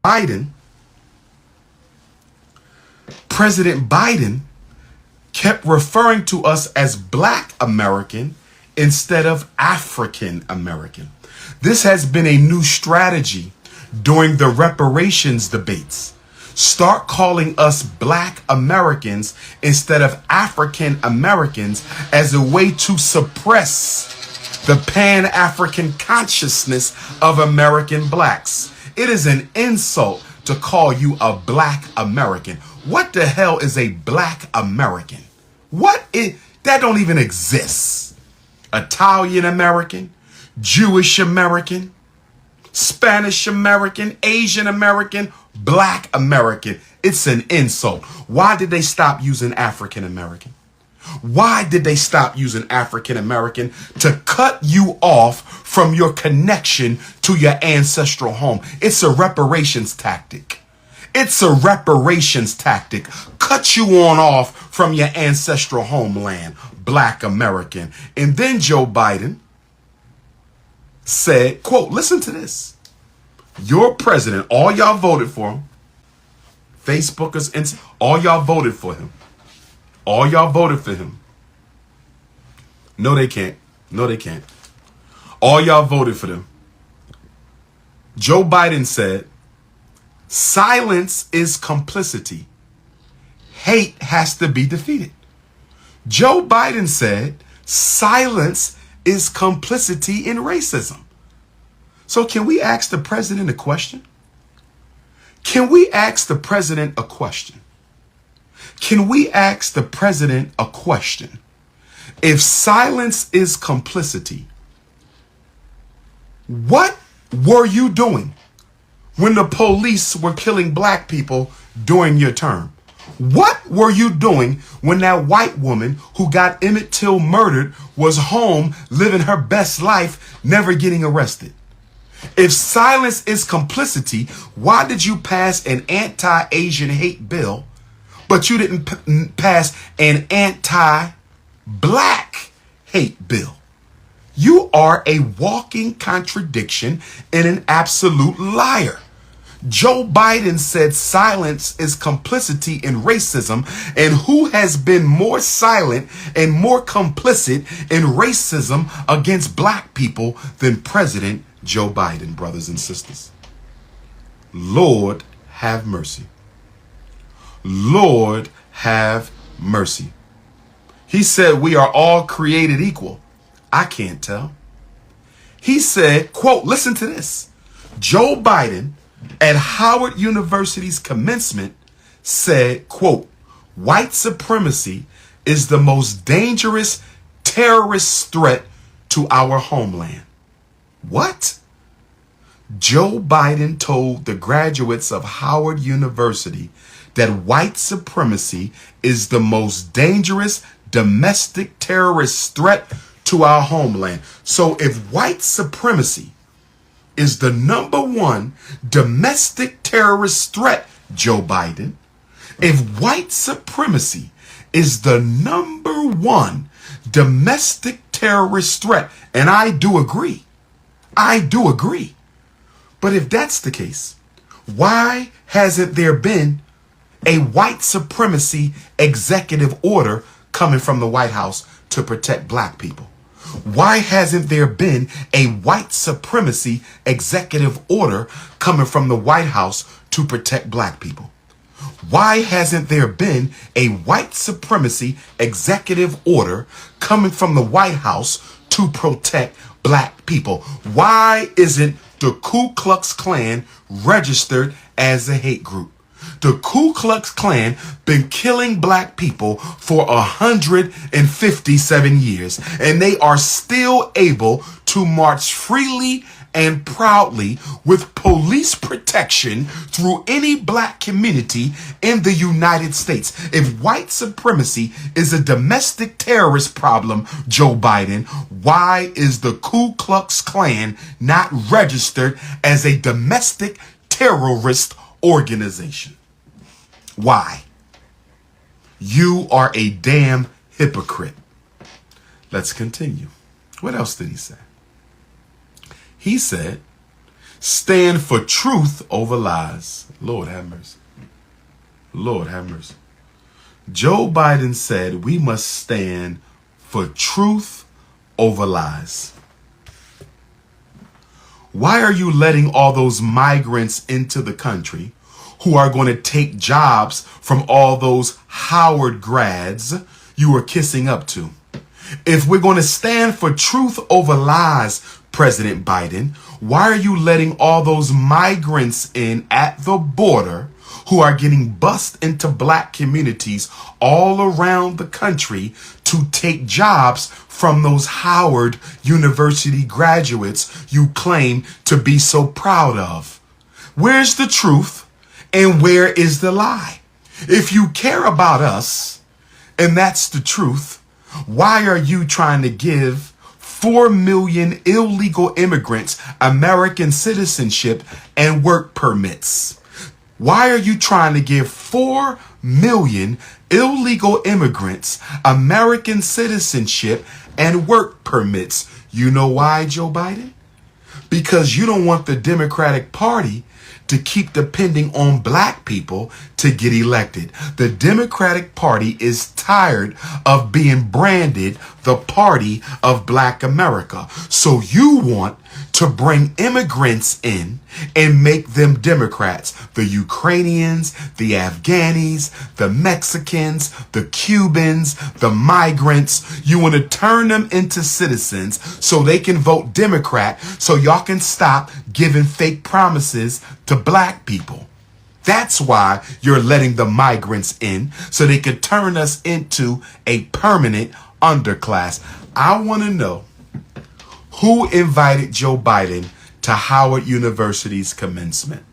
Biden, President Biden kept referring to us as Black American instead of African American. This has been a new strategy during the reparations debates. Start calling us Black Americans instead of African Americans as a way to suppress the Pan-African consciousness of American blacks. It is an insult to call you a Black American. What the hell is a Black American? That don't even exist. Italian American, Jewish American, Spanish American, Asian American, Black American. It's an insult. Why did they stop using African American? Why did they stop using African American? To cut you off from your connection to your ancestral home. It's a reparations tactic. It's a reparations tactic. Cut you on off from your ancestral homeland, Black American. And then Joe Biden said, quote, listen to this. Your president, all y'all voted for him. Facebookers, all y'all voted for him. All y'all voted for him. No, they can't. No, they can't. All y'all voted for them. Joe Biden said, silence is complicity. Hate has to be defeated. Joe Biden said, silence is complicity in racism. So can we ask the president a question? Can we ask the president a question? Can we ask the president a question? If silence is complicity, what were you doing when the police were killing black people during your term? What were you doing when that white woman who got Emmett Till murdered was home living her best life, never getting arrested? If silence is complicity, why did you pass an anti-Asian hate bill, but you didn't pass an anti-black hate bill? You are a walking contradiction and an absolute liar. Joe Biden said silence is complicity in racism, and who has been more silent and more complicit in racism against black people than President Joe Biden, brothers and sisters? Lord have mercy. Lord have mercy. He said we are all created equal. I can't tell. He said, quote, listen to this. Joe Biden at Howard University's commencement said, quote, white supremacy is the most dangerous terrorist threat to our homeland. What? Joe Biden told the graduates of Howard University that white supremacy is the most dangerous domestic terrorist threat to our homeland. So if white supremacy is the #1 domestic terrorist threat, Joe Biden, if white supremacy is the #1 domestic terrorist threat, and I do agree, but if that's the case, why hasn't there been a white supremacy executive order coming from the White House to protect black people? Why hasn't there been a white supremacy executive order coming from the White House to protect black people? Why hasn't there been a white supremacy executive order coming from the White House to protect black people? Why isn't the Ku Klux Klan registered as a hate group? The Ku Klux Klan been killing black people for 157 years, and they are still able to march freely and proudly with police protection through any black community in the United States. If white supremacy is a domestic terrorist problem, Joe Biden, why is the Ku Klux Klan not registered as a domestic terrorist organization? Why? You are a damn hypocrite. Let's continue. What else did he say? He said, stand for truth over lies. Lord have mercy. Lord have mercy. Joe Biden said we must stand for truth over lies. Why are you letting all those migrants into the country who are going to take jobs from all those Howard grads you were kissing up to? If we're going to stand for truth over lies, President Biden, why are you letting all those migrants in at the border who are getting bussed into black communities all around the country to take jobs from those Howard University graduates you claim to be so proud of? Where's the truth and where is the lie? If you care about us, and that's the truth, why are you trying to give 4 million illegal immigrants American citizenship and work permits? Why are you trying to give 4 million illegal immigrants American citizenship and work permits? You know why, Joe Biden? Because you don't want the Democratic Party to keep depending on black people to get elected. The Democratic Party is tired of being branded the party of black America. So you want to bring immigrants in and make them Democrats. The Ukrainians, the Afghanis, the Mexicans, the Cubans, the migrants. You want to turn them into citizens so they can vote Democrat so y'all can stop giving fake promises to black people. That's why you're letting the migrants in so they could turn us into a permanent underclass. I want to know who invited Joe Biden to Howard University's commencement.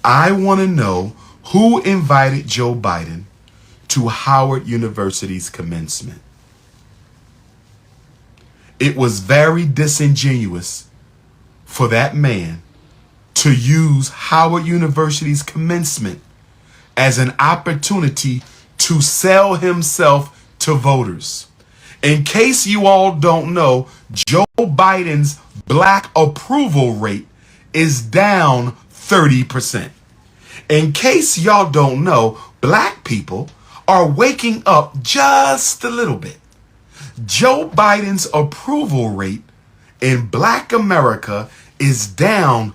I want to know who invited Joe Biden to Howard University's commencement. It was very disingenuous for that man to use Howard University's commencement as an opportunity to sell himself to voters. In case you all don't know, Joe Biden's black approval rate is down 30%. In case y'all don't know, black people are waking up just a little bit. Joe Biden's approval rate in black America is down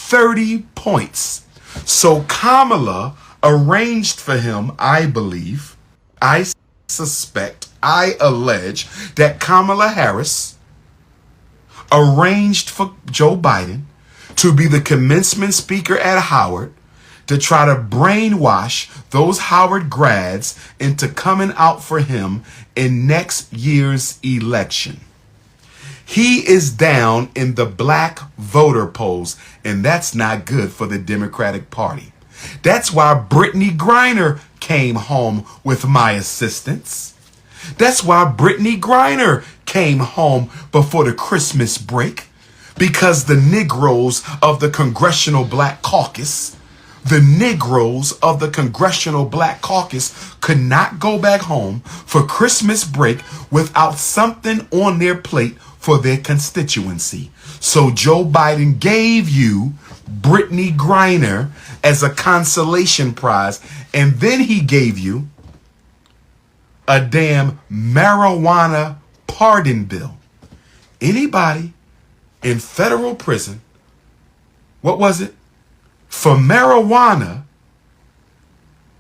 30 points. So Kamala arranged for him, I believe, I suspect, I allege that Kamala Harris arranged for Joe Biden to be the commencement speaker at Howard to try to brainwash those Howard grads into coming out for him in next year's election. He is down in the black voter polls, and that's not good for the Democratic Party. That's why Brittany Griner came home with my assistance. That's why Brittany Griner came home before the Christmas break, because the Negroes of the Congressional Black Caucus, could not go back home for Christmas break without something on their plate for their constituency. So Joe Biden gave you Brittany Griner as a consolation prize, and then he gave you a damn marijuana pardon bill. Anybody in federal prison, what was it? For marijuana,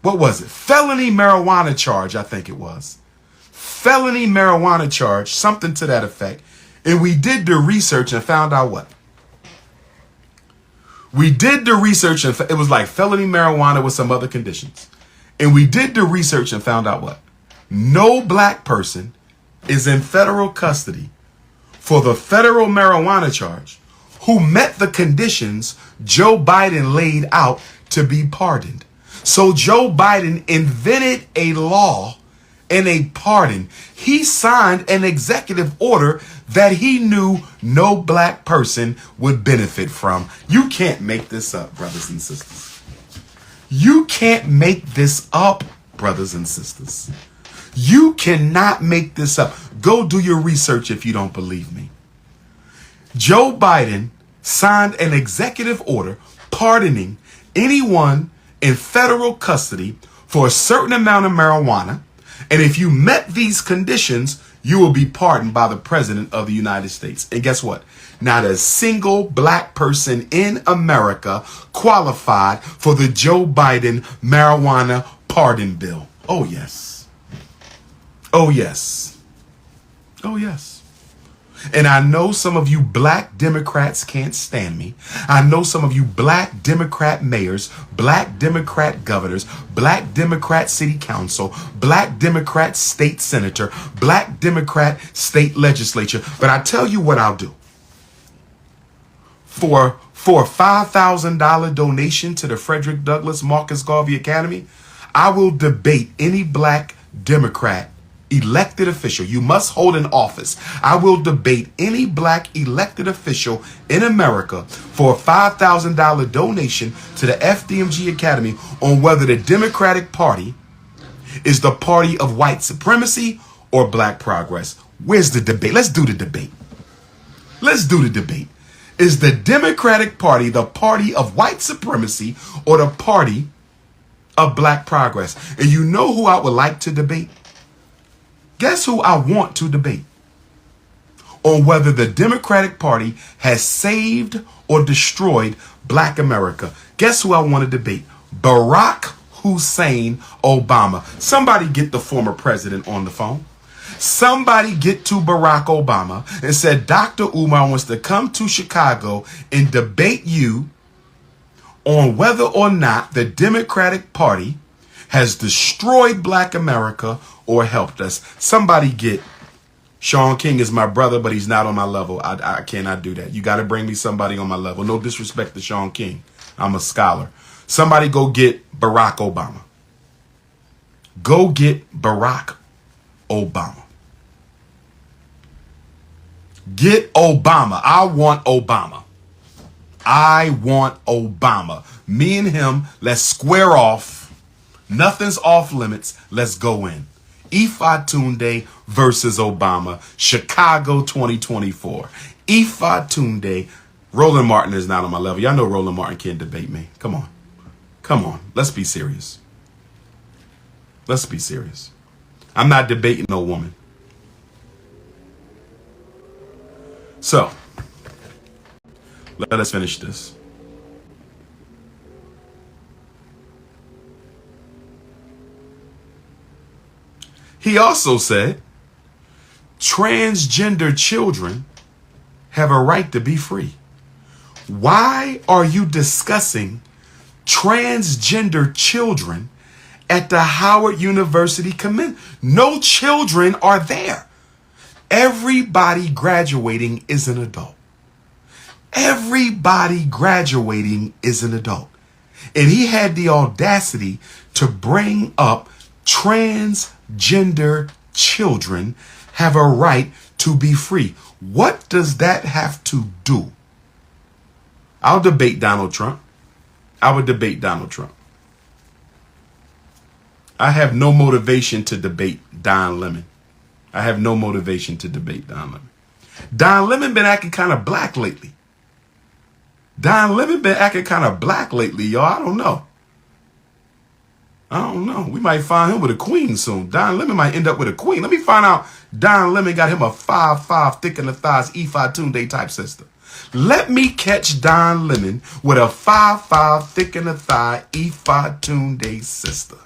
what was it? Felony marijuana charge, I think it was. Felony marijuana charge, something to that effect. And we did the research and found out what? We did the research and it was like felony marijuana with some other conditions. And we did the research and found out what? No black person is in federal custody for the federal marijuana charge who met the conditions Joe Biden laid out to be pardoned. So Joe Biden invented a law and a pardon. He signed an executive order that he knew no black person would benefit from. You can't make this up, brothers and sisters. You can't make this up, brothers and sisters. You cannot make this up. Go do your research if you don't believe me. Joe Biden signed an executive order pardoning anyone in federal custody for a certain amount of marijuana. And if you met these conditions, you will be pardoned by the President of the United States. And guess what? Not a single black person in America qualified for the Joe Biden marijuana pardon bill. Oh, yes. Oh, yes. Oh, yes. And I know some of you black Democrats can't stand me. I know some of you black Democrat mayors, black Democrat governors, black Democrat city council, black Democrat state senator, black Democrat state legislature. But I tell you what I'll do. For a $5,000 donation to the Frederick Douglass Marcus Garvey Academy, I will debate any black Democrat elected official. You must hold an office. I will debate any black elected official in America for a $5,000 donation to the FDMG Academy on whether the Democratic Party is the party of white supremacy or black progress. Where's the debate? Let's do the debate. Let's do the debate. Is the Democratic Party the party of white supremacy or the party of black progress? And you know who I would like to debate? Guess who I want to debate on whether the Democratic Party has saved or destroyed black America? Guess who I want to debate? Barack Hussein Obama. Somebody get the former president on the phone. Somebody get to Barack Obama and said, Dr. Umar wants to come to Chicago and debate you on whether or not the Democratic Party has destroyed black America or helped us. Somebody get Sean King is my brother, but he's not on my level. I cannot do that. You got to bring me somebody on my level. No disrespect to Sean King. I'm a scholar. Somebody go get Barack Obama. Go get Barack Obama. Get Obama. I want Obama. I want Obama. Me and him, let's square off. Nothing's off limits. Let's go in. Ifatunde versus Obama. Chicago 2024. Ifatunde. Roland Martin is not on my level. Y'all know Roland Martin can't debate me. Come on. Come on. Let's be serious. Let's be serious. I'm not debating no woman. So, let us finish this. He also said, transgender children have a right to be free. Why are you discussing transgender children at the Howard University commencement? No children are there. Everybody graduating is an adult. Everybody graduating is an adult. And he had the audacity to bring up transgender children have a right to be free. What does that have to do? I'll debate Donald Trump. I would debate Donald Trump. I have no motivation to debate Don Lemon. I have no motivation to debate Don Lemon. Don Lemon been acting kind of black lately. Don Lemon been acting kind of black lately, y'all. I don't know. I don't know. We might find him with a queen soon. Don Lemon might end up with a queen. Let me find out. Don Lemon got him a 5'5" thick in the thighs Ifatunde type sister. Let me catch Don Lemon with a 5'5" thick in the thigh Ifatunde sister.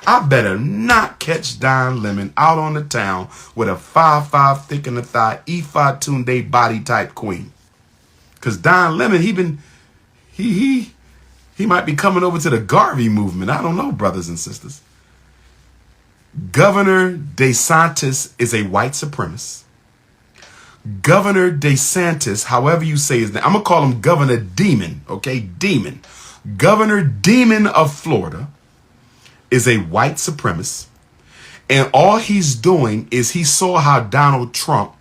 I better not catch Don Lemon out on the town with a 5'5" thick in the thigh Ifatunde body type queen. Cause Don Lemon, he might be coming over to the Garvey movement. I don't know, brothers and sisters. Governor DeSantis is a white supremacist. Governor DeSantis, however you say his name, I'm going to call him Governor Demon, okay? Demon. Governor Demon of Florida is a white supremacist. And all he's doing is he saw how Donald Trump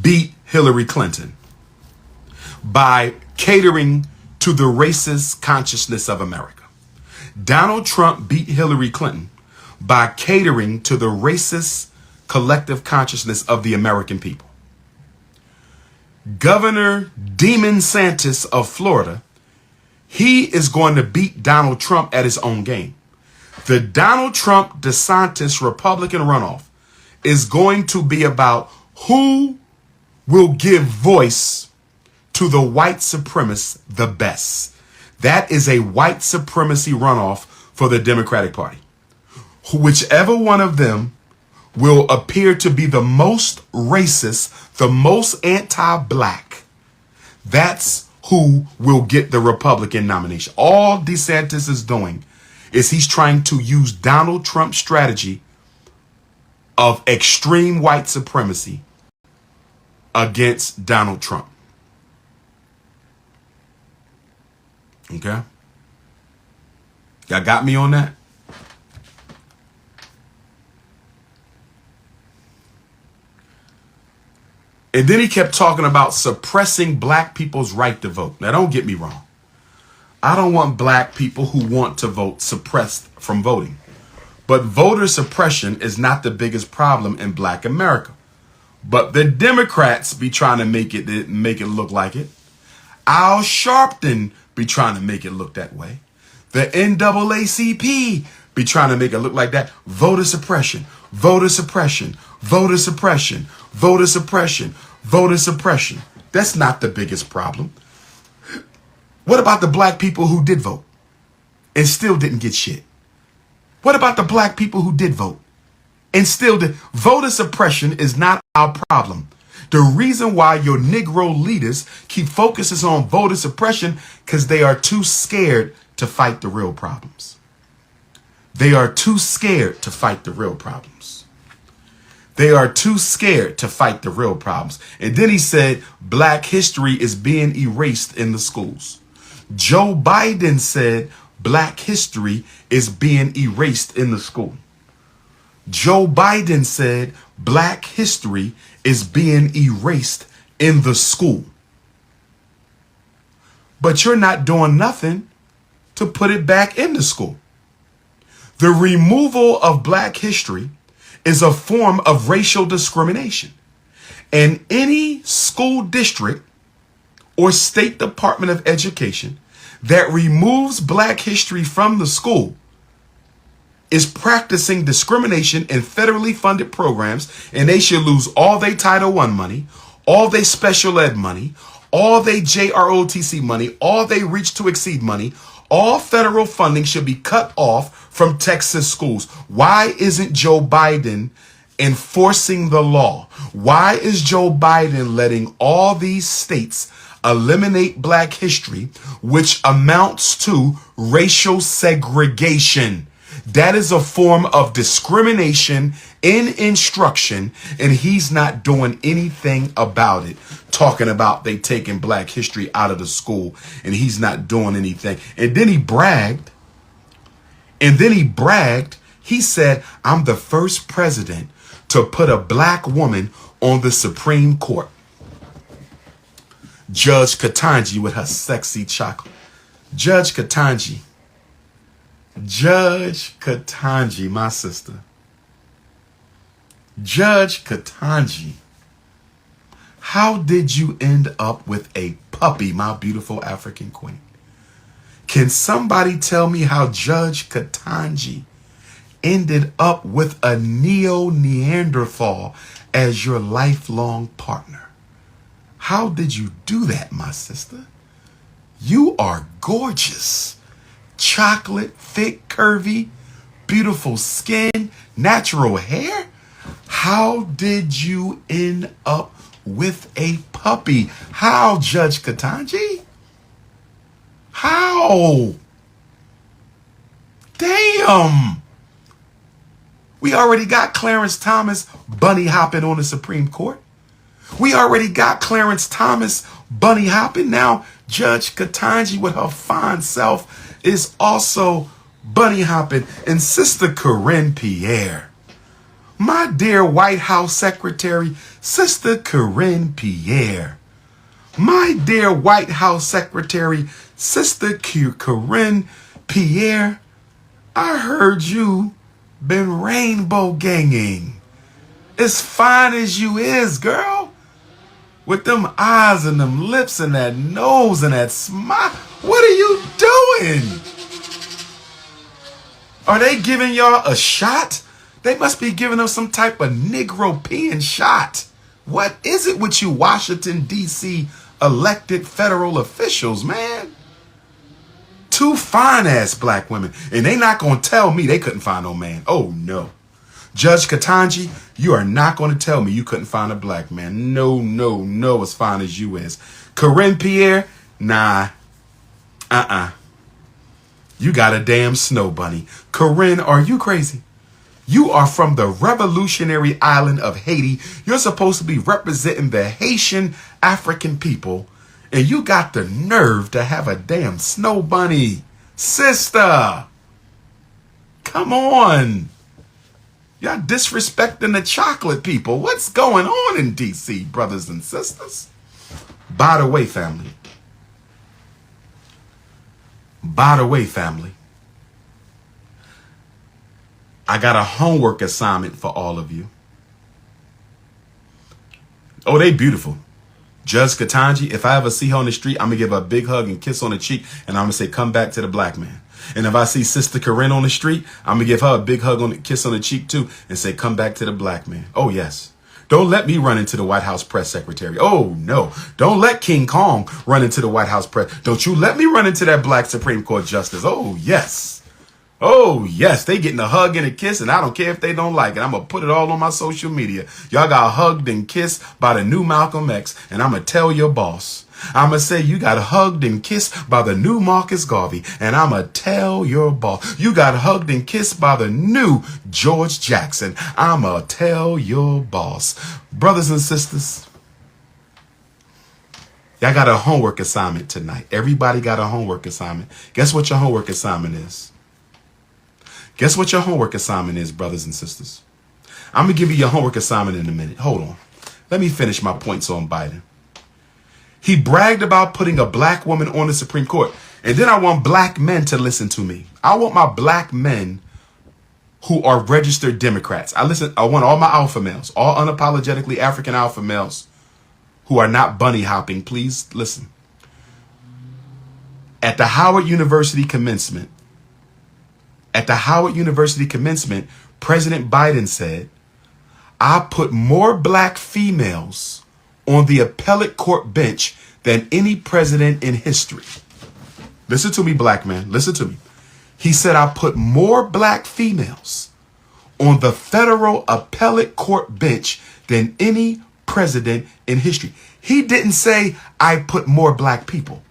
beat Hillary Clinton by catering to the racist consciousness of America. Donald Trump beat Hillary Clinton by catering to the racist collective consciousness of the American people. Governor Demon Santis of Florida, he is going to beat Donald Trump at his own game. The Donald Trump DeSantis Republican runoff is going to be about who will give voice to the white supremacists the best. That is a white supremacy runoff for the Democratic Party. Whichever one of them will appear to be the most racist, the most anti-black, that's who will get the Republican nomination. All DeSantis is doing is he's trying to use Donald Trump's strategy of extreme white supremacy against Donald Trump. Okay? Y'all got me on that? And then he kept talking about suppressing black people's right to vote. Now, don't get me wrong. I don't want black people who want to vote suppressed from voting. But voter suppression is not the biggest problem in black America. But the Democrats be trying to make it look like it. Al Sharpton be trying to make it look that way. The NAACP be trying to make it look like that. Voter suppression, voter suppression, voter suppression, voter suppression, voter suppression. That's not the biggest problem. What about the black people who did vote and still didn't get shit? What about the black people who did vote and still did? Voter suppression is not our problem. The reason why your Negro leaders keep focusing on voter suppression because they are too scared to fight the real problems. They are too scared to fight the real problems. They are too scared to fight the real problems. And then he said, black history is being erased in the schools. Joe Biden said, black history is being erased in the school. Joe Biden said, black history is being erased in the school. But you're not doing nothing to put it back in the school. The removal of black history is a form of racial discrimination. And any school district or state department of education that removes black history from the school is practicing discrimination in federally funded programs, and they should lose all their Title I money, all their special ed money, all their JROTC money, all their Reach to Exceed money. All federal funding should be cut off from Texas schools. Why isn't Joe Biden enforcing the law? Why is Joe Biden letting all these states eliminate black history, which amounts to racial segregation? That is a form of discrimination in instruction, and he's not doing anything about it. Talking about they taking black history out of the school, and he's not doing anything. And then he bragged. He said, I'm the first president to put a black woman on the Supreme Court. Judge Ketanji with her sexy chocolate. Judge Ketanji, my sister. Judge Ketanji, how did you end up with a puppy, my beautiful African queen? Can somebody tell me how Judge Ketanji ended up with a Neo-Neanderthal as your lifelong partner? How did you do that, my sister? You are gorgeous. Chocolate, thick, curvy, beautiful skin, natural hair. How did you end up with a puppy? How, Judge Ketanji? How? Damn. We already got Clarence Thomas bunny hopping on the Supreme Court. We already got Clarence Thomas bunny hopping. Now Judge Ketanji with her fine self is also bunny hopping. And Sister Corinne Pierre, my dear White House Secretary, Sister Corinne Pierre, my dear White House Secretary, Sister Corinne Pierre, I heard you been rainbow ganging As fine as you is, girl. With them eyes and them lips and that nose and that smile. What are you doing? Are they giving y'all a shot? They must be giving us some type of Negro-pean shot. What is it with you Washington, D.C. elected federal officials, man? Two fine-ass black women. And they not going to tell me they couldn't find no man. Oh, no. Judge Katanji, you are not going to tell me you couldn't find a black man. No, no, no, as fine as you is. Corinne Pierre, nah. You got a damn snow bunny. Corinne, are you crazy? You are from the revolutionary island of Haiti. You're supposed to be representing the Haitian African people. And you got the nerve to have a damn snow bunny. Sister. Come on. Y'all disrespecting the chocolate people. What's going on in D.C., brothers and sisters? By the way, family. By the way, family. I got a homework assignment for all of you. Oh, they beautiful. Judge Katanji, if I ever see her on the street, I'm going to give her a big hug and kiss on the cheek, and I'm going to say, come back to the black man. And if I see Sister Corinne on the street, I'm going to give her a big hug on the kiss on the cheek too and say, come back to the black man. Oh, yes. Don't let me run into the White House press secretary. Oh, no. Don't let King Kong run into the White House press. Don't you let me run into that black Supreme Court justice. Oh, yes. Oh, yes. They getting a hug and a kiss, and I don't care if they don't like it. I'm going to put it all on my social media. Y'all got hugged and kissed by the new Malcolm X, and I'm going to tell your boss. I'm going to say you got hugged and kissed by the new Marcus Garvey, and I'm going to tell your boss. You got hugged and kissed by the new George Jackson. I'm going to tell your boss. Brothers and sisters, y'all got a homework assignment tonight. Everybody got a homework assignment. Guess what your homework assignment is? Guess what your homework assignment is, brothers and sisters? I'm going to give you your homework assignment in a minute. Hold on. Let me finish my points on Biden. He bragged about putting a black woman on the Supreme Court. And then I want black men to listen to me. I want my black men who are registered Democrats. I want all my alpha males, all unapologetically African alpha males who are not bunny hopping. Please listen. At the Howard University commencement, President Biden said, I put more black females on the appellate court bench than any president in history. Listen to me, black man. Listen to me. He said, I put more black females on the federal appellate court bench than any president in history. He didn't say, I put more black people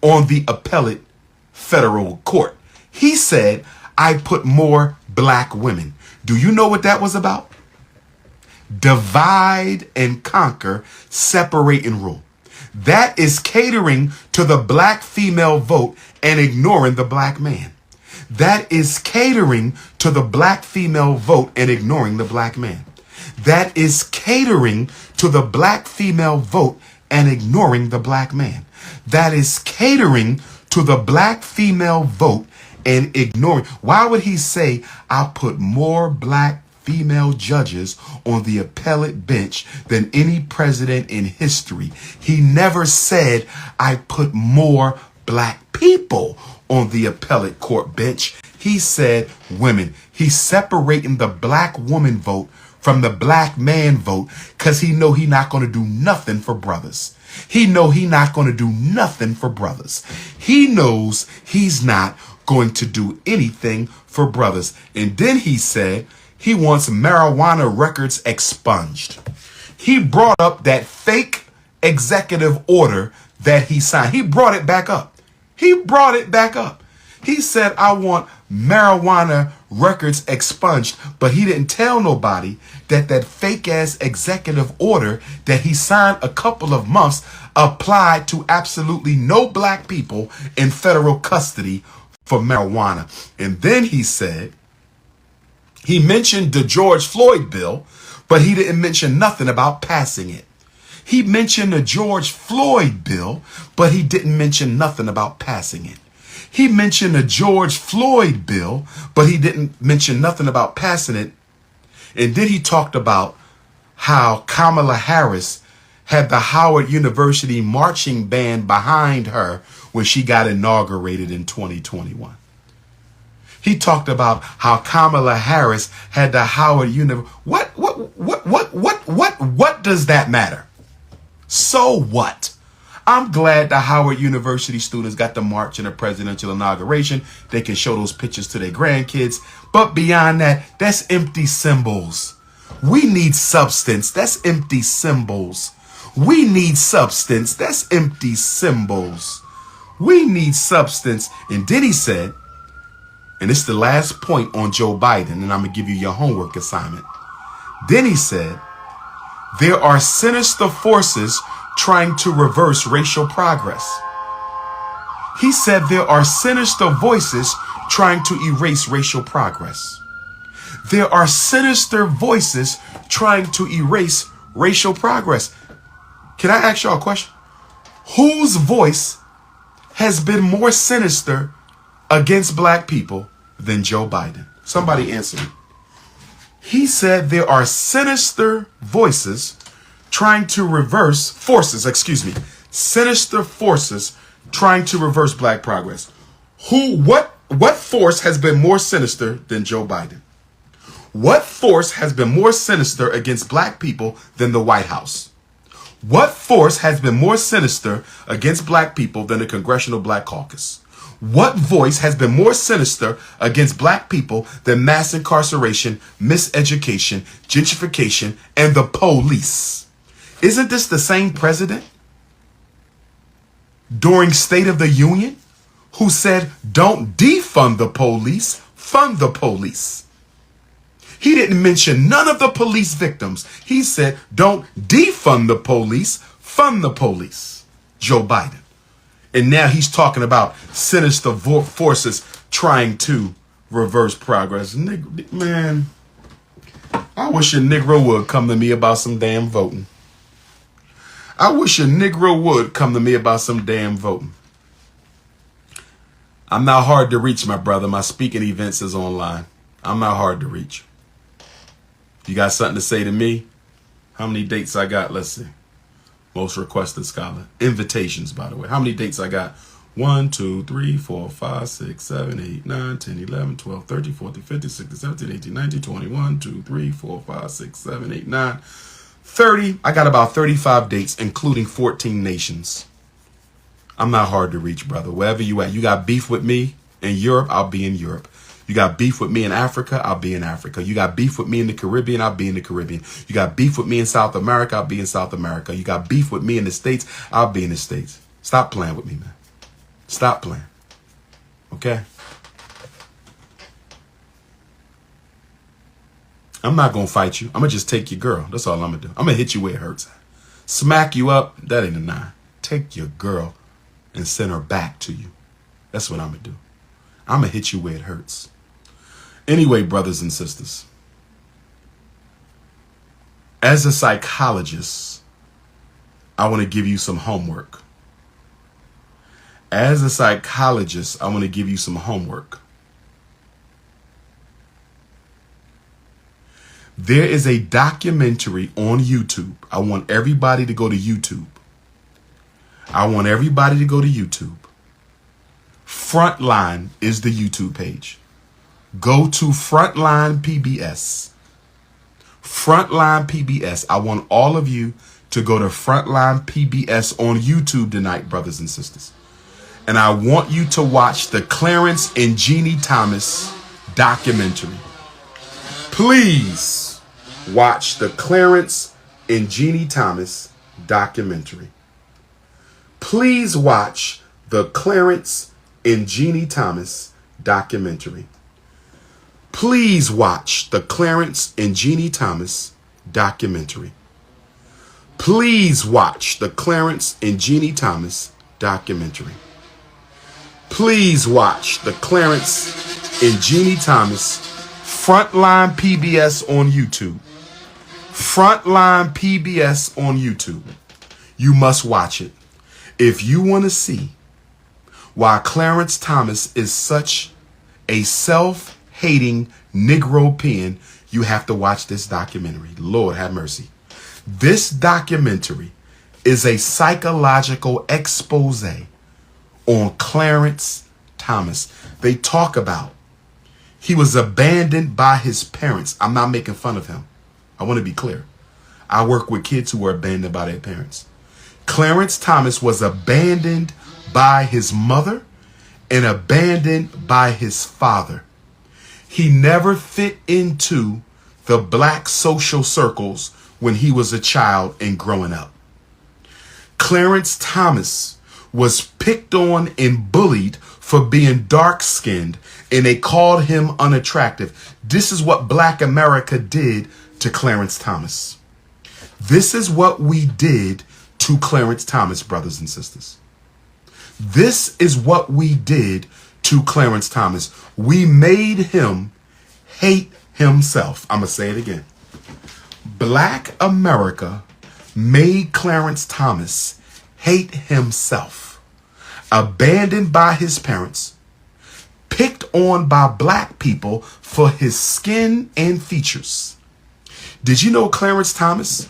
on the appellate federal court. He said, I put more black women. Do you know what that was about? Divide and conquer, separate and rule. That is catering to the black female vote and ignoring the black man. That is catering to the black female vote and ignoring the black man. That is catering to the black female vote and ignoring the black man. That is catering to the black female vote and ignoring. Why would he say, I'll put more black female judges on the appellate bench than any president in history? He never said, I put more black people on the appellate court bench. He said women. He's separating the black woman vote from the black man vote because he know he not going to do nothing for brothers. He know he not going to do nothing for brothers. He knows he's not going to do anything for brothers. And then he said he wants marijuana records expunged. He brought up that fake executive order that he signed. He brought it back up. He said, I want marijuana records expunged, but he didn't tell nobody that that fake ass executive order that he signed a couple of months applied to absolutely no black people in federal custody for marijuana. And then he said, he mentioned the George Floyd bill, but he didn't mention nothing about passing it. He mentioned the George Floyd bill, but he didn't mention nothing about passing it. He mentioned the George Floyd bill, but he didn't mention nothing about passing it. And then he talked about how Kamala Harris had the Howard University marching band behind her when she got inaugurated in 2021. He talked about how Kamala Harris had the Howard University. What does that matter? So what? I'm glad the Howard University students got to march in a presidential inauguration. They can show those pictures to their grandkids. But beyond that, that's empty symbols. We need substance. That's empty symbols. We need substance. That's empty symbols. We need substance. And then he said, and it's the last point on Joe Biden, and I'm going to give you your homework assignment. Then he said, there are sinister forces trying to reverse racial progress. He said there are sinister voices trying to erase racial progress. There are sinister voices trying to erase racial progress. Can I ask y'all a question? Whose voice has been more sinister against black people than Joe Biden? Somebody answer me. He said there are sinister voices trying to reverse sinister forces trying to reverse black progress. What force has been more sinister than Joe Biden? What force has been more sinister against black people than the White House? What force has been more sinister against black people than the Congressional Black Caucus? What voice has been more sinister against black people than mass incarceration, miseducation, gentrification, and the police? Isn't this the same president during State of the Union who said, don't defund the police, fund the police? He didn't mention none of the police victims. He said, don't defund the police, fund the police. Joe Biden. And now he's talking about sinister forces trying to reverse progress. Man, I wish a Negro would come to me about some damn voting. I wish a Negro would come to me about some damn voting. I'm not hard to reach, my brother. My speaking events is online. I'm not hard to reach. You got something to say to me? How many dates I got? Let's see. Most requested scholar. Invitations, by the way. How many dates I got? 1, 2, 3, 4, 5, 6, 7, 8, 9, 10, 11, 12, 13, 14, 15, 16, 17, 18, 19, 20, 1, 2, 3, 4, 5, 6, 7, 8, 9, 30. I got about 35 dates, including 14 nations. I'm not hard to reach, brother. Wherever you at. You got beef with me in Europe, I'll be in Europe. You got beef with me in Africa, I'll be in Africa. You got beef with me in the Caribbean, I'll be in the Caribbean. You got beef with me in South America, I'll be in South America. You got beef with me in the States, I'll be in the States. Stop playing with me, man. Stop playing. Okay? I'm not going to fight you. I'm going to just take your girl. That's all I'm going to do. I'm going to hit you where it hurts. Smack you up, that ain't a 9. Take your girl and send her back to you. That's what I'm going to do. I'm going to hit you where it hurts. Anyway, brothers and sisters, as a psychologist, I want to give you some homework. As a psychologist, I want to give you some homework. There is a documentary on YouTube. I want everybody to go to YouTube. I want everybody to go to YouTube. Frontline is the YouTube page. Go to Frontline PBS. Frontline PBS. I want all of you to go to Frontline PBS on YouTube tonight, brothers and sisters. And I want you to watch the Clarence and Jeannie Thomas documentary. Please watch the Clarence and Jeannie Thomas documentary. Please watch the Clarence and Jeannie Thomas documentary. Please watch the Clarence and Jeannie Thomas documentary. Please watch the Clarence and Jeannie Thomas documentary. Please watch the Clarence and Jeannie Thomas Frontline PBS on YouTube. Frontline PBS on YouTube. You must watch it. If you want to see why Clarence Thomas is such a self-hating Negro pen, you have to watch this documentary. Lord have mercy. This documentary is a psychological expose on Clarence Thomas. They talk about he was abandoned by his parents. I'm not making fun of him. I want to be clear. I work with kids who were abandoned by their parents. Clarence Thomas was abandoned by his mother and abandoned by his father. He never fit into the black social circles when he was a child and growing up. Clarence Thomas was picked on and bullied for being dark-skinned, and they called him unattractive. This is what Black America did to Clarence Thomas. This is what we did to Clarence Thomas, brothers and sisters. This is what we did to Clarence Thomas. We made him hate himself. I'm going to say it again. Black America made Clarence Thomas hate himself, abandoned by his parents, picked on by black people for his skin and features. Did you know Clarence Thomas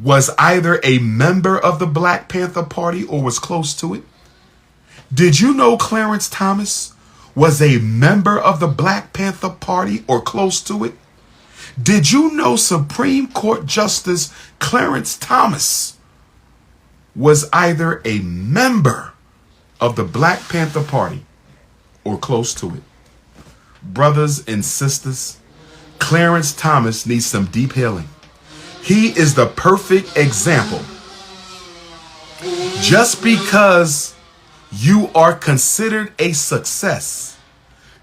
was either a member of the Black Panther Party or was close to it? Did you know Clarence Thomas was a member of the Black Panther Party or close to it? Did you know Supreme Court Justice Clarence Thomas was either a member of the Black Panther Party or close to it? Brothers and sisters, Clarence Thomas needs some deep healing. He is the perfect example. Just because you are considered a success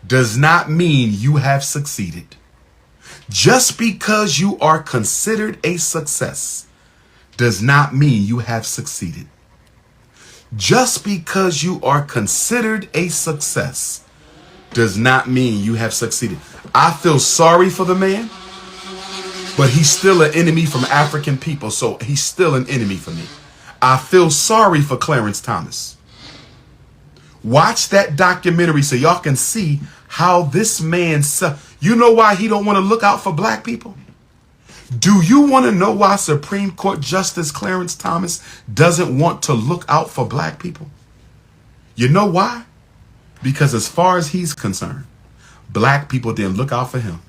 does not mean you have succeeded. Just because you are considered a success does not mean you have succeeded. Just because you are considered a success does not mean you have succeeded. I feel sorry for the man, but he's still an enemy from African people, so he's still an enemy for me. I feel sorry for Clarence Thomas. Watch that documentary so y'all can see how this man, you know why he don't want to look out for black people? Do you want to know why Supreme Court Justice Clarence Thomas doesn't want to look out for black people? You know why? Because as far as he's concerned, black people didn't look out for him.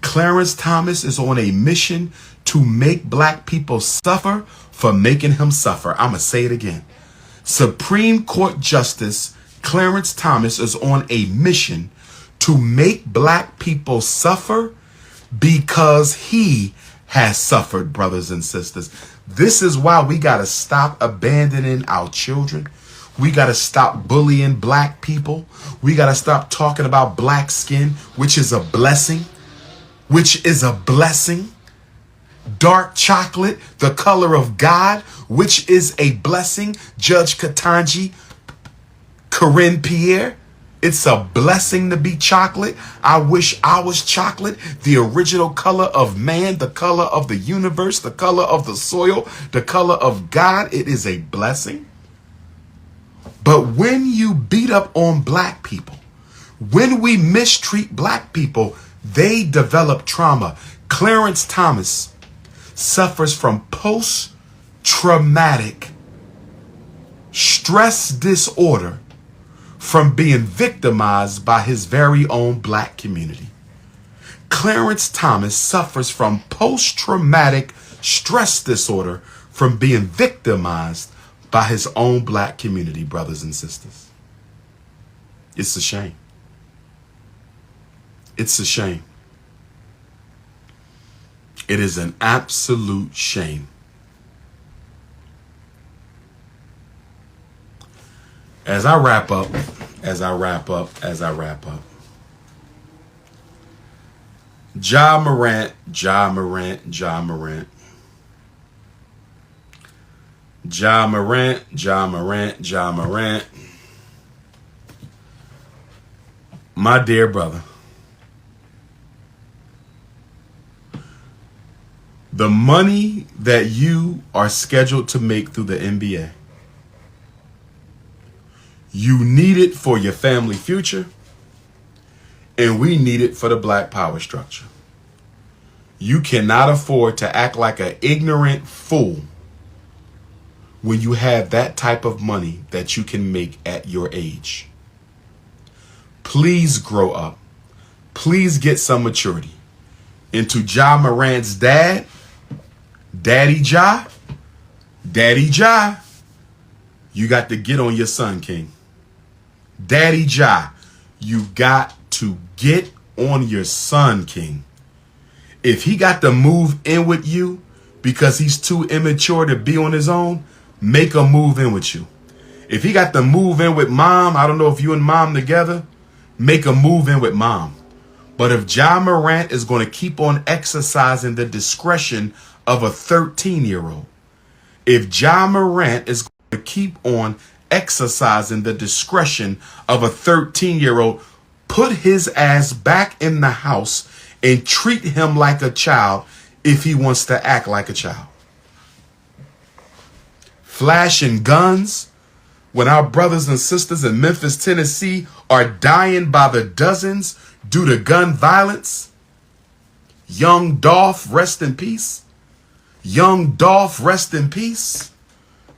Clarence Thomas is on a mission to make black people suffer for making him suffer. I'm going to say it again. Supreme Court Justice Clarence Thomas is on a mission to make black people suffer because he has suffered, brothers and sisters. This is why we got to stop abandoning our children. We got to stop bullying black people. We got to stop talking about black skin, which is a blessing. Which is a blessing. Dark chocolate, the color of God, which is a blessing. Judge Katanji, Corinne Pierre, it's a blessing to be chocolate. I wish I was chocolate, the original color of man, the color of the universe, the color of the soil, the color of God. It is a blessing. But when you beat up on black people, when we mistreat black people, they develop trauma. Clarence Thomas suffers from post-traumatic stress disorder from being victimized by his very own black community. Clarence Thomas suffers from post-traumatic stress disorder from being victimized by his own black community, brothers and sisters. It's a shame. It's a shame. It is an absolute shame. As I wrap up, Ja Morant. My dear brother, the money that you are scheduled to make through the NBA, you need it for your family future, and we need it for the black power structure. You cannot afford to act like an ignorant fool when you have that type of money that you can make at your age. Please grow up. Please get some maturity. And to Ja Morant's dad, Daddy Ja, you got to get on your son, King. Daddy Ja, you got to get on your son, King. If he got to move in with you because he's too immature to be on his own, make him move in with you. If he got to move in with mom, I don't know if you and mom together, make him move in with mom. But if Ja Morant is going to keep on exercising the discretion of a 13-year-old, if Ja Morant is going to keep on exercising the discretion of a 13-year-old, put his ass back in the house and treat him like a child if he wants to act like a child. Flashing guns when our brothers and sisters in Memphis, Tennessee are dying by the dozens due to gun violence. Young Dolph, rest in peace. Young Dolph, rest in peace.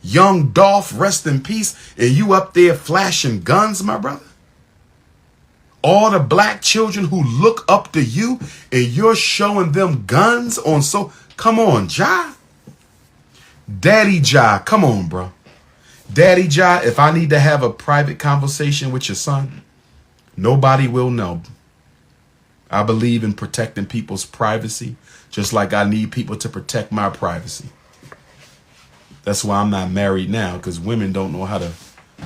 Young Dolph, rest in peace. And you up there flashing guns, my brother? All the black children who look up to you and you're showing them guns on, so come on, Ja. Daddy Ja, come on, bro. Daddy Ja, if I need to have a private conversation with your son, nobody will know. I believe in protecting people's privacy, just like I need people to protect my privacy. That's why I'm not married now, because women don't know how to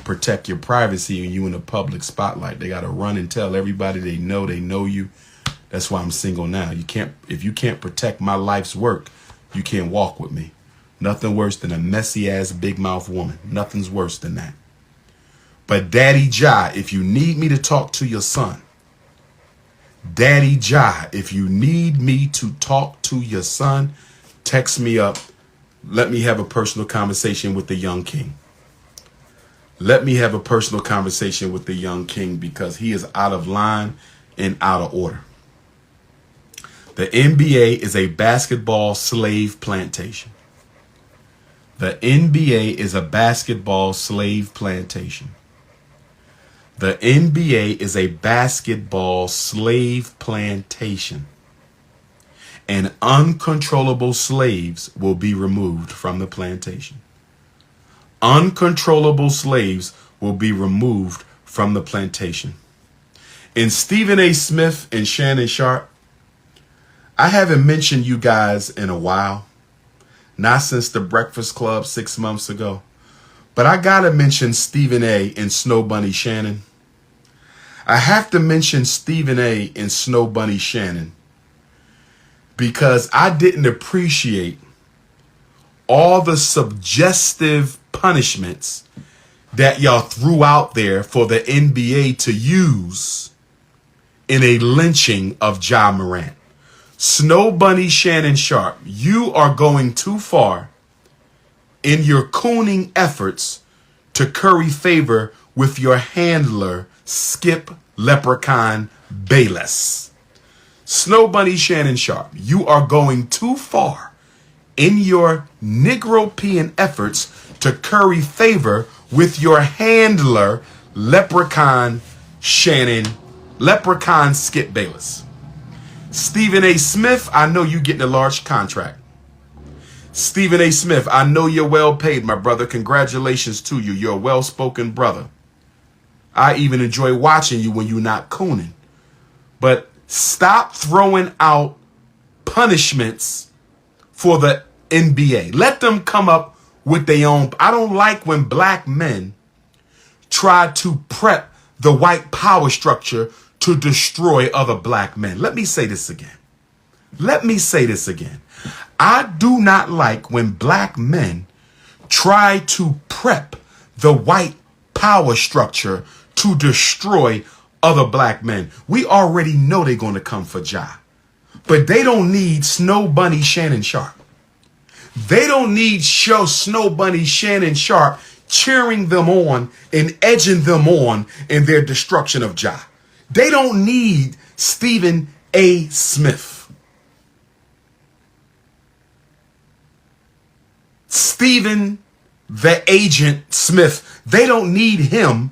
protect your privacy when you in a public spotlight. They got to run and tell everybody they know you. That's why I'm single now. If you can't protect my life's work, you can't walk with me. Nothing worse than a messy ass big mouth woman. Nothing's worse than that. But Daddy Ja, if you need me to talk to your son, Daddy Ja, if you need me to talk to your son, text me up. Let me have a personal conversation with the young king. Let me have a personal conversation with the young king because he is out of line and out of order. The NBA is a basketball slave plantation. The NBA is a basketball slave plantation. The NBA is a basketball slave plantation. And uncontrollable slaves will be removed from the plantation. Uncontrollable slaves will be removed from the plantation. And Stephen A. Smith and Shannon Sharp, I haven't mentioned you guys in a while. Not since the Breakfast Club 6 months ago. But I gotta mention Stephen A. and Snow Bunny Shannon. I have to mention Stephen A. and Snow Bunny Shannon because I didn't appreciate all the suggestive punishments that y'all threw out there for the NBA to use in a lynching of Ja Morant. Snow Bunny Shannon Sharp, you are going too far in your cooning efforts to curry favor with your handler, Skip Leprechaun Bayless. Snow Bunny Shannon Sharp, you are going too far in your Negropean efforts to curry favor with your handler, Leprechaun Skip Bayless. Stephen A. Smith, I know you getting a large contract. Stephen A. Smith, I know you're well paid, my brother. Congratulations to you. You're a well-spoken brother. I even enjoy watching you when you're not cooning. But stop throwing out punishments for the NBA. Let them come up with their own. I don't like when black men try to prep the white power structure to destroy other black men. Let me say this again. I do not like when black men try to prep the white power structure to destroy other black men. We already know they're going to come for Ja. But they don't need Snow Bunny Shannon Sharp. They don't need Snow Bunny Shannon Sharp cheering them on and edging them on in their destruction of Ja. They don't need Stephen A. Smith. Stephen, the agent Smith, they don't need him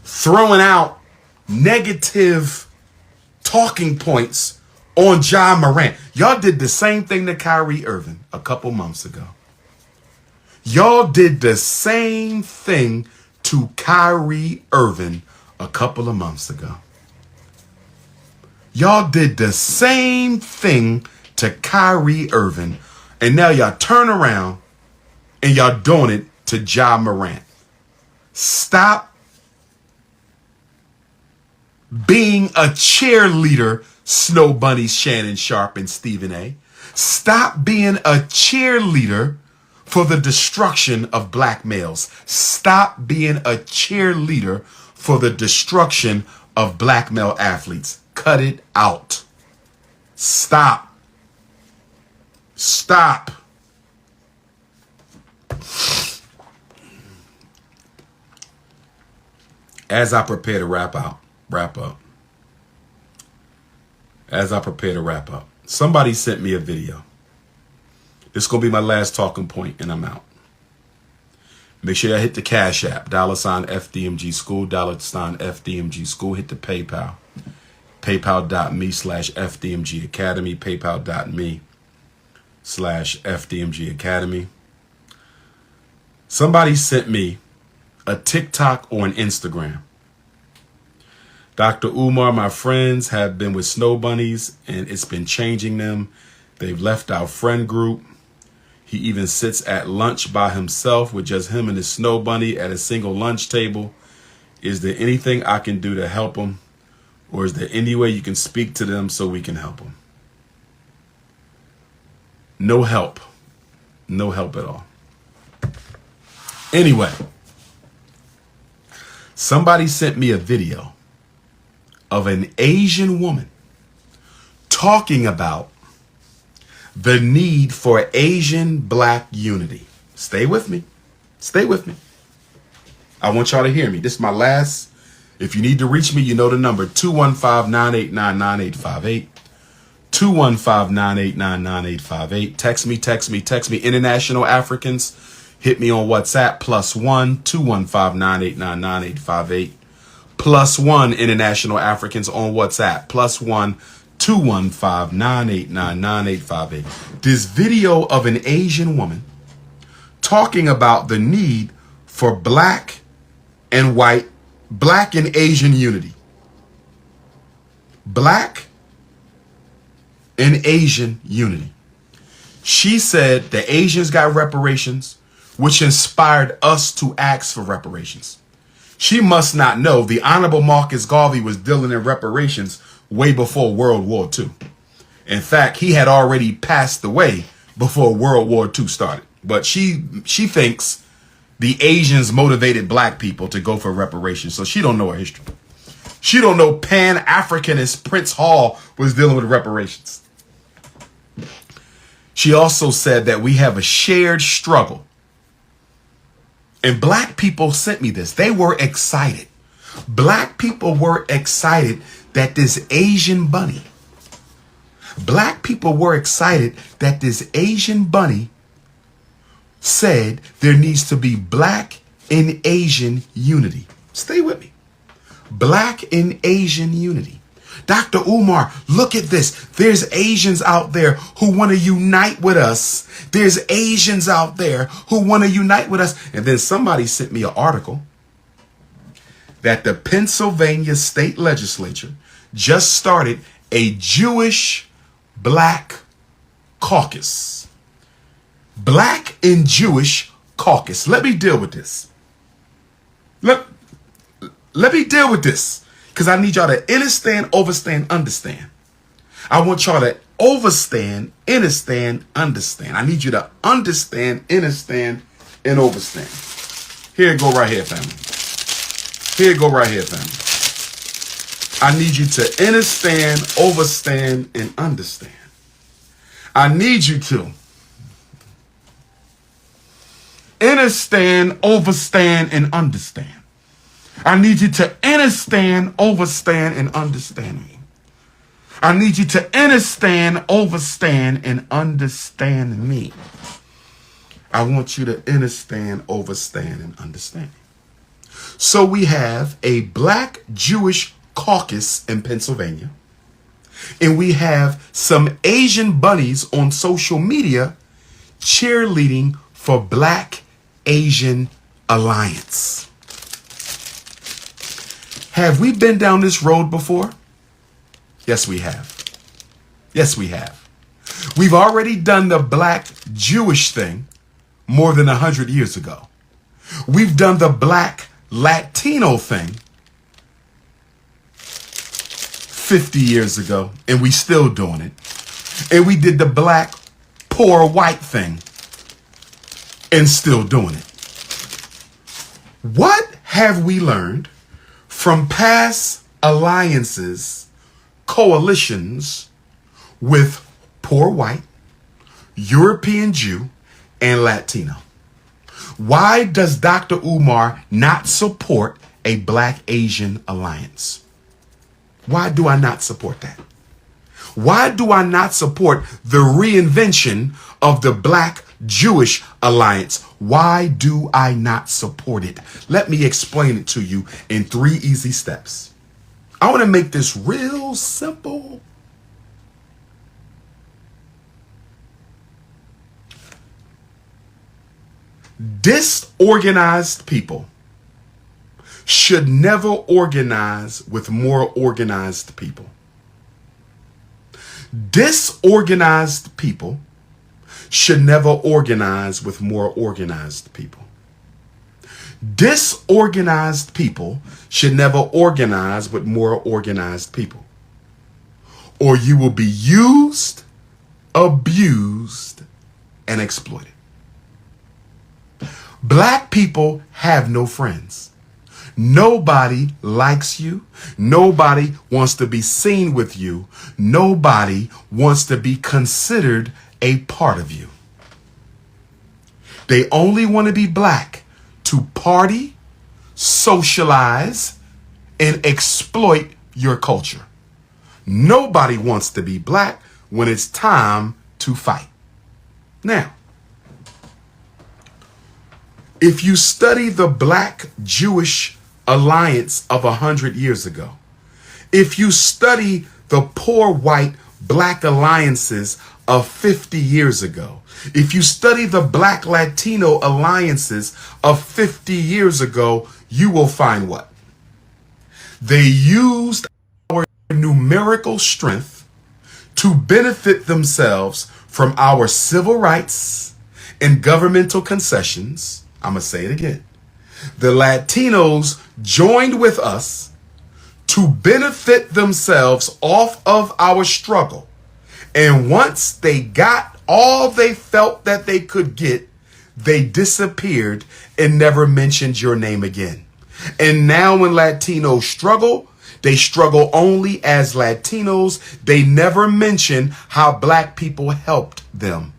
throwing out negative talking points on Ja Morant. Y'all did the same thing to Kyrie Irving a couple months ago. Y'all did the same thing to Kyrie Irving a couple of months ago. Y'all did the same thing to Kyrie Irving, and now y'all turn around and y'all doing it to Ja Morant. Stop being a cheerleader, Snow Bunny, Shannon Sharp, and Stephen A. Stop being a cheerleader for the destruction of black males. Stop being a cheerleader for the destruction of black male athletes. Cut it out. Stop. Stop. As I prepare to wrap up, somebody sent me a video. This is going to be my last talking point, and I'm out. Make sure y'all hit the Cash App, $ FDMG School, $ FDMG School. Hit the PayPal, paypal.me/FDMG Academy, paypal.me/FDMG Academy. Somebody sent me a TikTok or an Instagram. Dr. Umar, my friends have been with snow bunnies, and it's been changing them. They've left our friend group. He even sits at lunch by himself with just him and his snow bunny at a single lunch table. Is there anything I can do to help him? Or is there any way you can speak to them so we can help him? No help. No help at all. Anyway, somebody sent me a video of an Asian woman talking about the need for Asian black unity. Stay with me. Stay with me. I want y'all to hear me. This is my last. If you need to reach me, you know the number. 215-989-9858. 215-989-9858. Text me. International Africans, hit me on WhatsApp. +1 215-989-9858. +1 international Africans on WhatsApp. +1 215-989-9858. This video of an Asian woman talking about the need for black and white, black and Asian unity. Black and Asian unity. She said the Asians got reparations, which inspired us to ask for reparations. She must not know the Honorable Marcus Garvey was dealing in reparations way before World War II. In fact, he had already passed away before World War II started. But she thinks the Asians motivated black people to go for reparations. So she don't know her history. She don't know Pan-Africanist Prince Hall was dealing with reparations. She also said that we have a shared struggle. And black people sent me this. They were excited. Black people were excited that this Asian bunny, black people were excited that this Asian bunny said there needs to be black and Asian unity. Stay with me. Black and Asian unity. Dr. Umar, look at this. There's Asians out there who want to unite with us. There's Asians out there who want to unite with us. And then somebody sent me an article that the Pennsylvania state legislature just started a Jewish black caucus. Black and Jewish caucus. Let me deal with this. Let me deal with this. Because I need y'all to understand, overstand, understand. I want y'all to overstand, understand, understand. I need you to understand, understand, and overstand. Here it go right here, family. Here it go right here, family. I need you to understand, overstand, and understand. I need you to understand, overstand, and understand. I need you to understand, overstand, and understand me. I need you to understand, overstand, and understand me. I want you to understand, overstand, and understand. So we have a black Jewish caucus in Pennsylvania, and we have some Asian bunnies on social media cheerleading for Black Asian Alliance. Have we been down this road before? Yes, we have. Yes, we have. We've already done the Black Jewish thing more than 100 years ago. We've done the Black Latino thing 50 years ago, and we still doing it. And we did the Black poor white thing and still doing it. What have we learned from past alliances, coalitions with poor white, European Jew, and Latino? Why does Dr. Umar not support a Black Asian alliance? Why do I not support that? Why do I not support the reinvention of the Black Jewish alliance? Why do I not support it? Let me explain it to you in 3 easy steps. I want to make this real simple. Disorganized people should never organize with more organized people. Disorganized people should never organize with more organized people. Disorganized people should never organize with more organized people. Or you will be used, abused, and exploited. Black people have no friends. Nobody likes you. Nobody wants to be seen with you. Nobody wants to be considered a part of you. They only want to be black to party, socialize, and exploit your culture. Nobody wants to be black when it's time to fight. Now, if you study the Black Jewish alliance of 100 years ago, if you study the poor white Black alliances of 50 years ago, if you study the Black Latino alliances of 50 years ago, you will find what? They used our numerical strength to benefit themselves from our civil rights and governmental concessions. I'm going to say it again. The Latinos joined with us to benefit themselves off of our struggle. And once they got all they felt that they could get, they disappeared and never mentioned your name again. And now when Latinos struggle, they struggle only as Latinos. They never mention how black people helped them.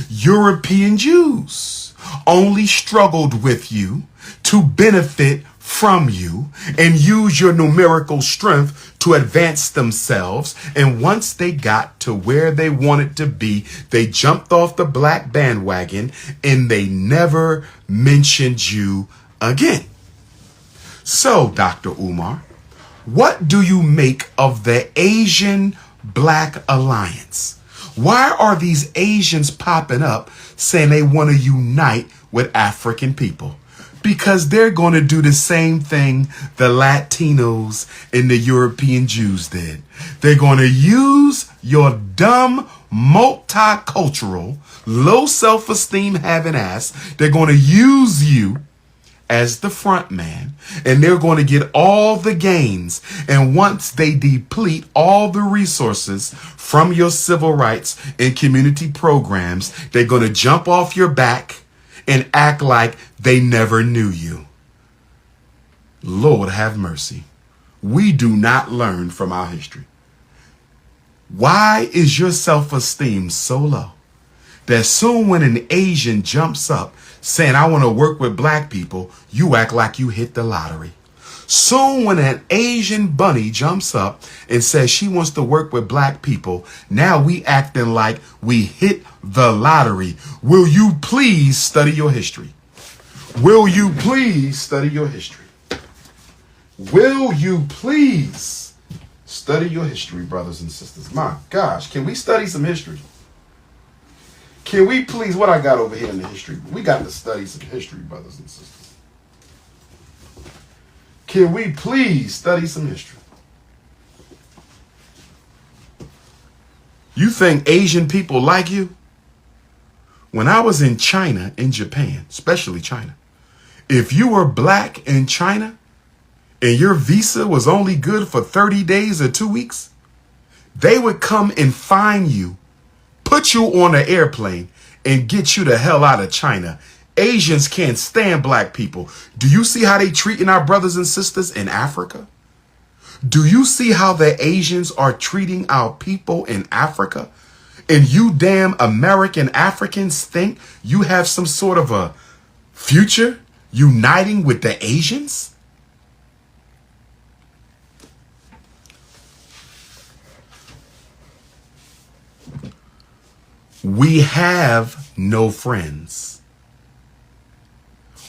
European Jews only struggled with you to benefit from you and use your numerical strength to advance themselves. And once they got to where they wanted to be, they jumped off the black bandwagon and they never mentioned you again. So, Dr. Umar, what do you make of the Asian Black Alliance? Why are these Asians popping up saying they want to unite with African people? Because they're going to do the same thing the Latinos and the European Jews did. They're going to use your dumb, multicultural, low self-esteem having ass. They're going to use you as the front man, and they're going to get all the gains. And once they deplete all the resources from your civil rights and community programs, they're going to jump off your back and act like they never knew you. Lord have mercy. We do not learn from our history. Why is your self-esteem so low that soon when an Asian jumps up saying, I want to work with black people, you act like you hit the lottery? Soon when an Asian bunny jumps up and says she wants to work with black people, now we acting like we hit the lottery. Will you please study your history? Will you please study your history? Will you please study your history, brothers and sisters? My gosh, can we study some history? Can we please, what I got over here in the history? We got to study some history, brothers and sisters. Can we please study some history? You think Asian people like you? When I was in China, in Japan, especially China, if you were black in China and your visa was only good for 30 days or 2 weeks, they would come and find you, put you on an airplane, and get you the hell out of China. Asians can't stand black people. Do you see how they treating our brothers and sisters in Africa? Do you see how the Asians are treating our people in Africa? And you damn American Africans think you have some sort of a future uniting with the Asians? We have no friends.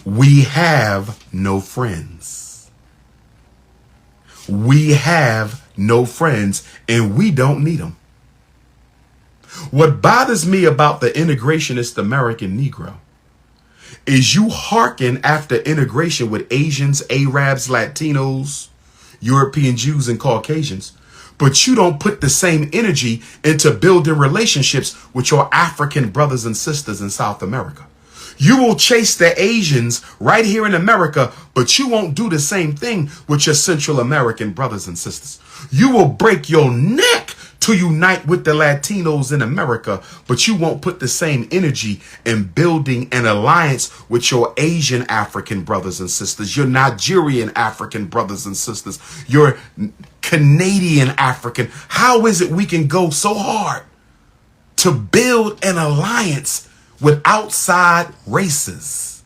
We have no friends. We have no friends, and we don't need them. What bothers me about the integrationist American Negro is you hearken after integration with Asians, Arabs, Latinos, European Jews, and Caucasians, but you don't put the same energy into building relationships with your African brothers and sisters in South America. You will chase the Asians right here in America, but you won't do the same thing with your Central American brothers and sisters. You will break your neck to unite with the Latinos in America, but you won't put the same energy in building an alliance with your Asian African brothers and sisters, your Nigerian African brothers and sisters, your Canadian African. How is it we can go so hard to build an alliance with outside races?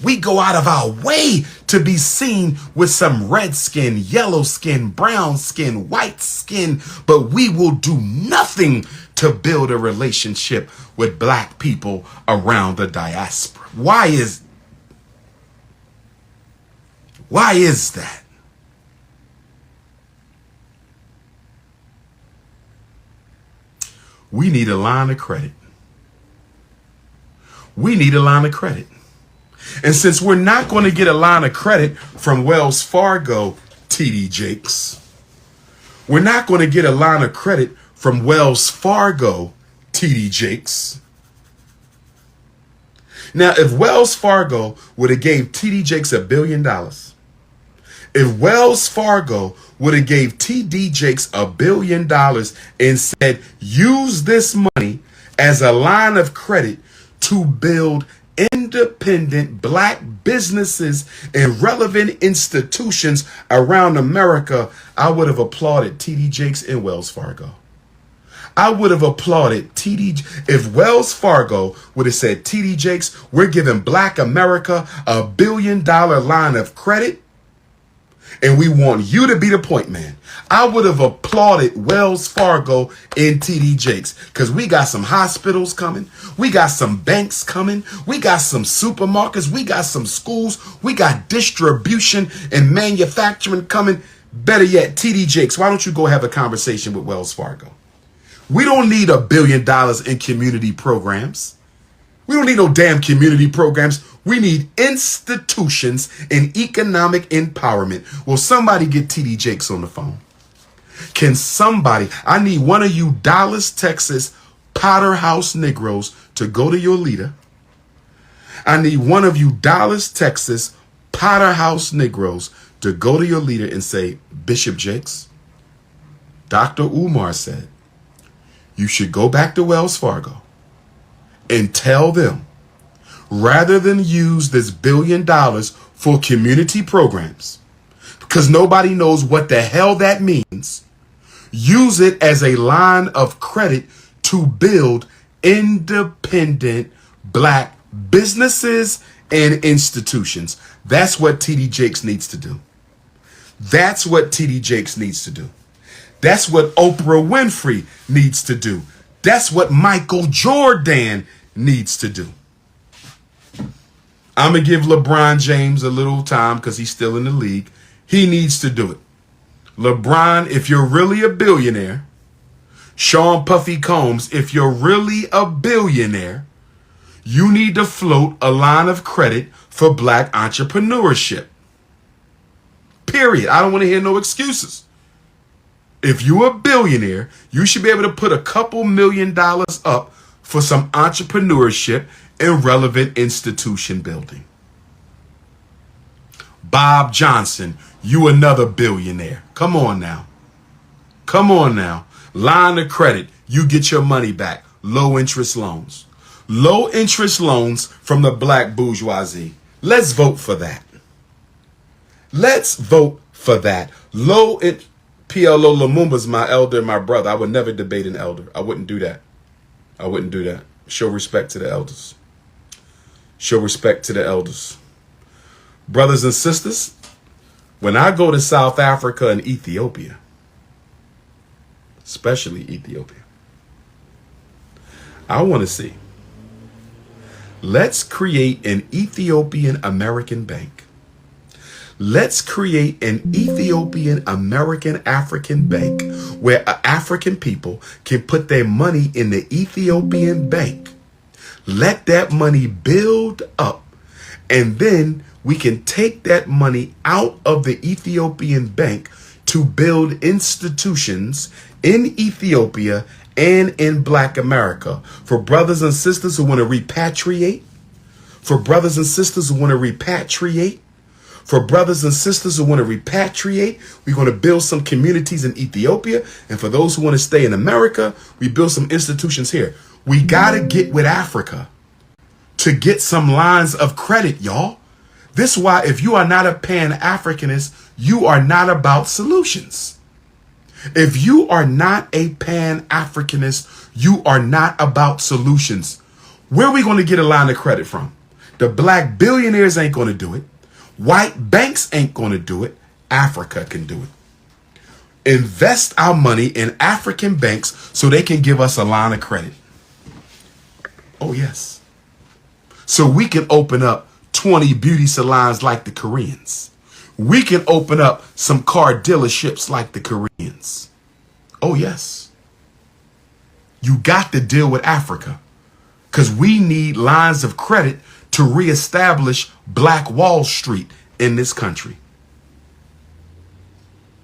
We go out of our way to be seen with some red skin, yellow skin, brown skin, white skin, but we will do nothing to build a relationship with black people around the diaspora. Why is that? We need a line of credit. We need a line of credit. And since we're not going to get a line of credit from Wells Fargo, TD Jakes, we're not going to get a line of credit from Wells Fargo, TD Jakes. Now, if Wells Fargo would have gave TD Jakes $1 billion, if Wells Fargo would have gave TD Jakes $1 billion and said, use this money as a line of credit to build independent black businesses and relevant institutions around America, I would have applauded TD Jakes and Wells Fargo. I would have applauded TD. If Wells Fargo would have said, TD Jakes, we're giving black America $1 billion line of credit, and we want you to be the point man, I would have applauded Wells Fargo and TD Jakes, because we got some hospitals coming. We got some banks coming. We got some supermarkets. We got some schools. We got distribution and manufacturing coming. Better yet, TD Jakes, why don't you go have a conversation with Wells Fargo? We don't need $1 billion in community programs. We don't need no damn community programs. We need institutions and economic empowerment. Will somebody get TD Jakes on the phone? Can somebody, I need one of you Dallas, Texas, Potter House Negroes to go to your leader. I need one of you Dallas, Texas, Potter House Negroes to go to your leader and say, Bishop Jakes, Dr. Umar said, you should go back to Wells Fargo and tell them, rather than use this $1 billion for community programs, because nobody knows what the hell that means, use it as a line of credit to build independent black businesses and institutions. That's what TD Jakes needs to do. That's what TD Jakes needs to do. That's what Oprah Winfrey needs to do. That's what Michael Jordan needs to do. I'm going to give LeBron James a little time because he's still in the league. He needs to do it. LeBron, if you're really a billionaire, Sean Puffy Combs, if you're really a billionaire, you need to float a line of credit for black entrepreneurship. Period. I don't want to hear no excuses. If you're a billionaire, you should be able to put a couple $1 million up for some entrepreneurship and relevant institution building. Bob Johnson, you another billionaire. Come on now. Come on now. Line of credit, you get your money back. Low interest loans. Low interest loans from the black bourgeoisie. Let's vote for that. Let's vote for that. PLO Lumumba's my elder and my brother. I would never debate an elder. I wouldn't do that. I wouldn't do that. Show respect to the elders. Show respect to the elders. Brothers and sisters, when I go to South Africa and Ethiopia, especially Ethiopia, I want to see. Let's create an Ethiopian American bank. Let's create an Ethiopian American African bank where African people can put their money in the Ethiopian bank. Let that money build up, and then we can take that money out of the Ethiopian bank to build institutions in Ethiopia and in Black America for brothers and sisters who want to repatriate, for brothers and sisters who want to repatriate, for brothers and sisters who want to repatriate. We're going to build some communities in Ethiopia. And for those who want to stay in America, we build some institutions here. We got to get with Africa to get some lines of credit, y'all. This is why if you are not a Pan-Africanist, you are not about solutions. If you are not a Pan-Africanist, you are not about solutions. Where are we going to get a line of credit from? The black billionaires ain't going to do it. White banks ain't going to do it. Africa can do it. Invest our money in African banks so they can give us a line of credit. Oh, yes. So we can open up 20 beauty salons like the Koreans. We can open up some car dealerships like the Koreans. Oh, yes. You got to deal with Africa because we need lines of credit to reestablish Black Wall Street in this country.